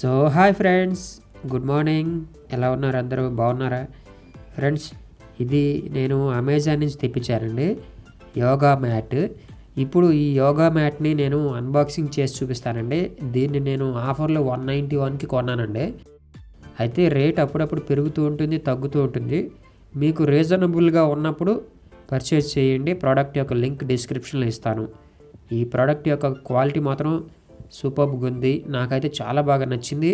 So hi friends, good morning. ఎలా ఉన్నారు? అందరూ బాగున్నారా? ఫ్రెండ్స్, ఇది నేను అమెజాన్ నుంచి తెప్పించానండి యోగా మ్యాట్. ఇప్పుడు ఈ యోగా మ్యాట్ని నేను అన్బాక్సింగ్ చేసి చూపిస్తానండి. దీన్ని నేను ఆఫర్లో 191కి కొన్నానండి. అయితే రేట్ అప్పుడప్పుడు పెరుగుతూ ఉంటుంది, తగ్గుతూ ఉంటుంది. మీకు రీజనబుల్గా ఉన్నప్పుడు పర్చేస్ చేయండి. ప్రోడక్ట్ యొక్క లింక్ డిస్క్రిప్షన్లో ఇస్తాను. ఈ ప్రోడక్ట్ యొక్క క్వాలిటీ మాత్రం సూపర్గా ఉంది. నాకైతే చాలా బాగా నచ్చింది.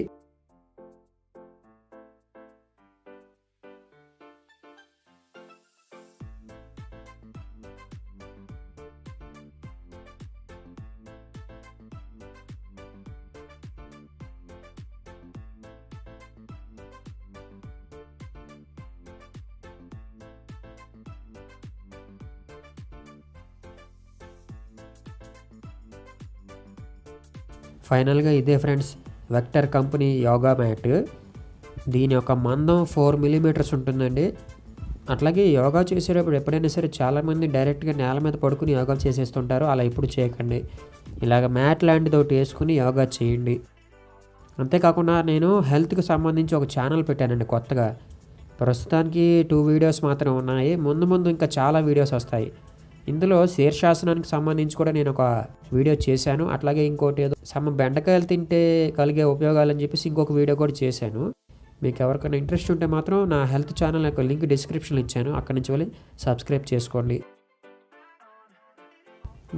ఫైనల్గా ఇదే friends, Vector company yoga mat. దీని యొక్క మందం 4 మిల్లీమీటర్స్ ఉంటుందండి. అట్లాగే యోగా చేసేటప్పుడు ఎప్పుడైనా సరే చాలామంది డైరెక్ట్గా నేల మీద పడుకుని యోగా చేసేస్తుంటారు. అలా ఎప్పుడు చేయకండి. ఇలాగ మ్యాట్ లాంటిది ఒకటి వేసుకుని యోగా చేయండి. అంతేకాకుండా నేను హెల్త్కి సంబంధించి ఒక ఛానల్ పెట్టానండి కొత్తగా. ప్రస్తుతానికి 2 వీడియోస్ మాత్రం ఉన్నాయి. ముందు ఇంకా చాలా వీడియోస్ వస్తాయి. ఇందులో శీర్షాసనానికి సంబంధించి కూడా నేను ఒక వీడియో చేశాను. అట్లాగే ఇంకోటి ఏదో బెండకాయలు తింటే కలిగే ఉపయోగాలు అని చెప్పేసి ఇంకొక వీడియో కూడా చేశాను. మీకు ఎవరికైనా ఇంట్రెస్ట్ ఉంటే మాత్రం నా హెల్త్ ఛానల్ యొక్క లింక్ డిస్క్రిప్షన్లో ఇచ్చాను. అక్కడి నుంచి వెళ్ళి సబ్స్క్రైబ్ చేసుకోండి.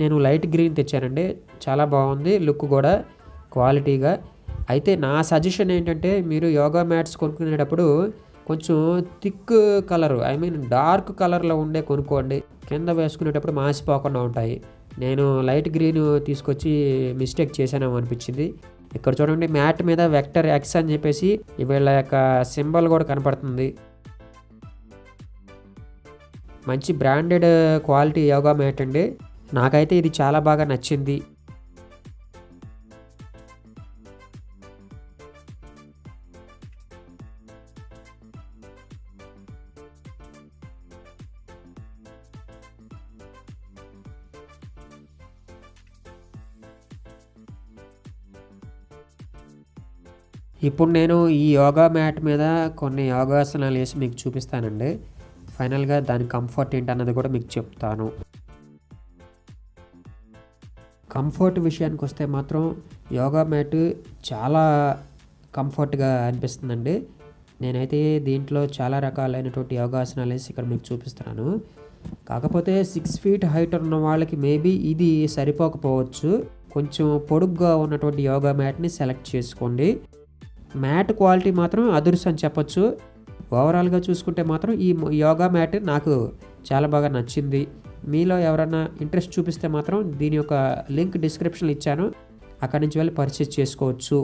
నేను లైట్ గ్రీన్ తెచ్చానండి. చాలా బాగుంది లుక్ కూడా, క్వాలిటీగా. అయితే నా సజెషన్ ఏంటంటే, మీరు యోగా మ్యాట్స్ కొనుక్కునేటప్పుడు కొంచెం థిక్ కలరు, డార్క్ కలర్లో ఉండే కొనుక్కోండి. కింద వేసుకునేటప్పుడు మాసిపోకుండా ఉంటాయి. నేను లైట్ గ్రీన్ తీసుకొచ్చి మిస్టేక్ చేశానేమో అనిపించింది. ఇక్కడ చూడండి, మ్యాట్ మీద వెక్టర్ ఎక్స్ అని చెప్పేసి వీళ్ళ యొక్క సింబల్ కూడా కనపడుతుంది. మంచి బ్రాండెడ్ క్వాలిటీ యోగా మ్యాట్ అండి. నాకైతే ఇది చాలా బాగా నచ్చింది. ఇప్పుడు నేను ఈ యోగా మ్యాట్ మీద కొన్ని యోగాసనాలు వేసి మీకు చూపిస్తానండి. ఫైనల్గా దాని కంఫర్ట్ ఏంటన్నది కూడా మీకు చెప్తాను. కంఫర్ట్ విషయానికి వస్తే మాత్రం యోగా మ్యాట్ చాలా కంఫర్ట్గా అనిపిస్తుందండి. నేనైతే దీంట్లో చాలా రకాలైనటువంటి యోగాసనాలు వేసి ఇక్కడ మీకు చూపిస్తున్నాను. కాకపోతే 6 ఫీట్ హైట్ ఉన్న వాళ్ళకి మేబీ ఇది సరిపోకపోవచ్చు. కొంచెం పొడుగ్గా ఉన్నటువంటి యోగా మ్యాట్ని సెలెక్ట్ చేసుకోండి. మ్యాట్ క్వాలిటీ మాత్రం అదుర్స్ అని చెప్పొచ్చు. ఓవరాల్గా చూసుకుంటే మాత్రం ఈ యోగా మ్యాట్ నాకు చాలా బాగా నచ్చింది. మీలో ఎవరైనా ఇంట్రెస్ట్ చూపిస్తే మాత్రం దీని యొక్క లింక్ డిస్క్రిప్షన్లో ఇచ్చాను. అక్కడి నుంచి వెళ్ళి పర్చేస్ చేసుకోవచ్చు.